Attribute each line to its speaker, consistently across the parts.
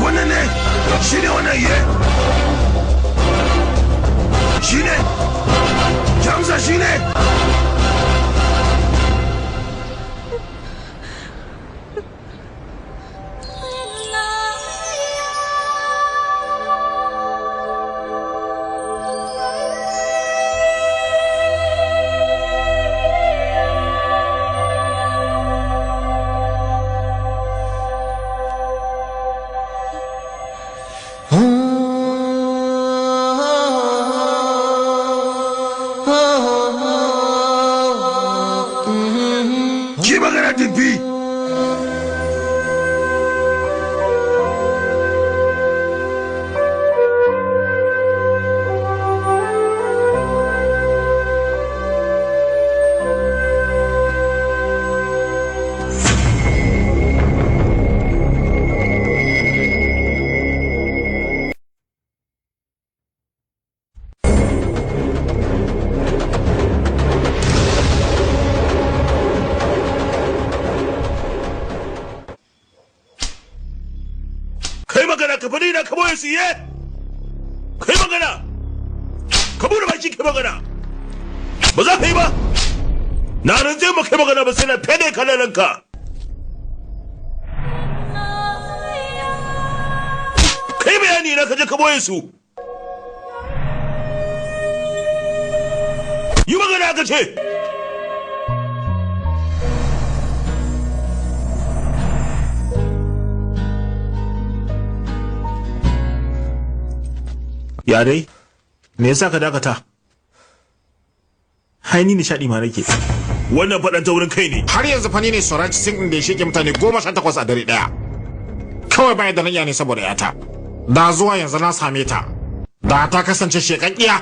Speaker 1: wannan ne shi ne wannan ye shi ne jamsa shi ne kai magana ka bude baki kai magana ba za ka yi ba na ran zai maka magana ba sai na fede kalalanka kai bayani na kaje ka boye su yi magana ka ce ya dai me yasa ka dakata haini nishadi ma nake wannan fadan ta wurin kai ne
Speaker 2: har yanzu fa ni ne Suraj Singh da ya shege mutane 18 a dare daya kawai bayan da nanya ne saboda yata da zuwa yanzu na same ta da ta kasance shekakkiya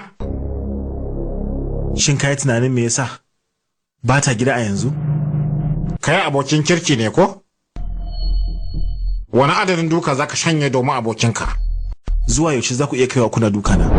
Speaker 1: shin kai tunanin me yasa ba ta gida a yanzu
Speaker 2: kai abokin kirki ne ko wani adadin duka zaka shanye domin abokinka
Speaker 1: zuwa yaushe za ku iya kaiwa kuna duka na